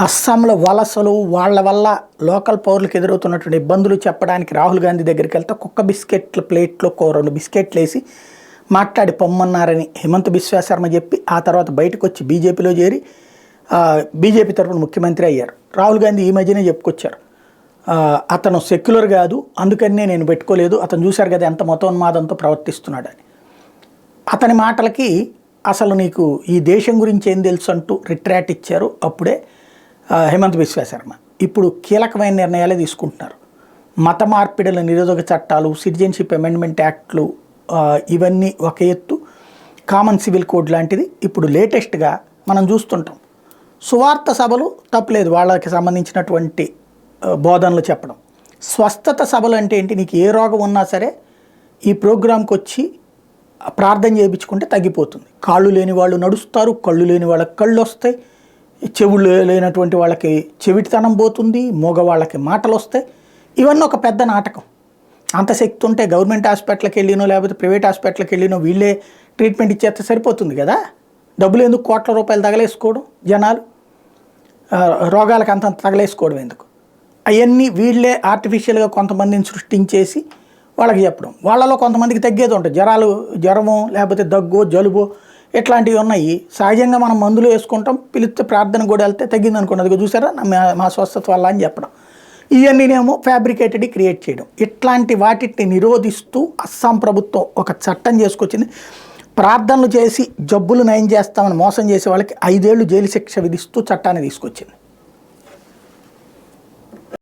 అస్సాంలో వలసలు వాళ్ళ వల్ల లోకల్ పౌరులకు ఎదురవుతున్నటువంటి ఇబ్బందులు చెప్పడానికి రాహుల్ గాంధీ దగ్గరికి వెళ్తే కుక్క బిస్కెట్ల ప్లేట్లో 2 బిస్కెట్లు వేసి మాట్లాడి పొమ్మన్నారని హిమంత్ బిశ్వా శర్మ చెప్పి ఆ తర్వాత బయటకు వచ్చి బీజేపీలో చేరి బీజేపీ తరఫున ముఖ్యమంత్రి అయ్యారు. రాహుల్ గాంధీ ఈ మధ్యనే చెప్పుకొచ్చారు, అతను సెక్యులర్ కాదు, అందుకనే నేను పెట్టుకోలేదు, అతను చూశారు కదా ఎంత మతోన్మాదంతో ప్రవర్తిస్తున్నాడని. అతని మాటలకి అసలు నీకు ఈ దేశం గురించి ఏం తెలుసు అంటూ రిట్రాక్ట్ ఇచ్చారు అప్పుడే హిమంత్ బిశ్వా శర్మ. ఇప్పుడు కీలకమైన నిర్ణయాలే తీసుకుంటున్నారు. మత మార్పిడుల నిరోధక చట్టాలు, సిటిజన్షిప్ అమెండ్మెంట్ యాక్ట్లు, ఇవన్నీ ఒక ఎత్తు, కామన్ సివిల్ కోడ్ లాంటిది ఇప్పుడు లేటెస్ట్గా మనం చూస్తుంటాం. సువార్త సభలు తప్పలేదు, వాళ్ళకి సంబంధించినటువంటి బోధనలు చెప్పడం. స్వస్థత సభలు అంటే ఏంటి, నీకు ఏ రోగం ఉన్నా సరే ఈ ప్రోగ్రాంకి వచ్చి ప్రార్థన చేయించుకుంటే తగ్గిపోతుంది. కాళ్ళు లేని వాళ్ళు నడుస్తారు, కళ్ళు లేని వాళ్ళకి కళ్ళు వస్తాయి, చెవులు లేనటువంటి వాళ్ళకి చెవిటితనం పోతుంది, మగవాళ్ళకి మాటలు వస్తాయి. ఇవన్నీ ఒక పెద్ద నాటకం. అంత శక్తి ఉంటే గవర్నమెంట్ హాస్పిటల్కి వెళ్ళినో లేకపోతే ప్రైవేట్ హాస్పిటల్కి వెళ్ళినో వీళ్ళే ట్రీట్మెంట్ ఇచ్చేస్తే సరిపోతుంది కదా. డబ్బులు ఎందుకు కోట్ల రూపాయలు తగలేసుకోవడం, జనాలు రోగాలకు అంత తగలేసుకోవడం ఎందుకు? అవన్నీ వీళ్ళే ఆర్టిఫిషియల్గా కొంతమందిని సృష్టించేసి వాళ్ళకి చెప్పడం. వాళ్ళలో కొంతమందికి తగ్గేది ఉంటుంది, జ్వరమో లేకపోతే దగ్గో జలుబో ఇట్లాంటివి ఉన్నాయి. సహజంగా మనం మందులు వేసుకుంటాం, పిలిస్తే ప్రార్థన కూడా వెళ్తే తగ్గింది అనుకోండి, అదిగో చూసారా మా స్వస్థత వల్ల అని చెప్పడం. ఇవన్నీనేమో ఫ్యాబ్రికేటెడ్ క్రియేట్ చేయడం. ఇట్లాంటి వాటిని నిరోధిస్తూ అస్సాం ప్రభుత్వం ఒక చట్టం చేసుకొచ్చింది. ప్రార్థనలు చేసి జబ్బులు నయం చేస్తామని మోసం చేసే వాళ్ళకి 5 ఏళ్ళు జైలు శిక్ష విధిస్తూ చట్టాన్ని తీసుకొచ్చింది.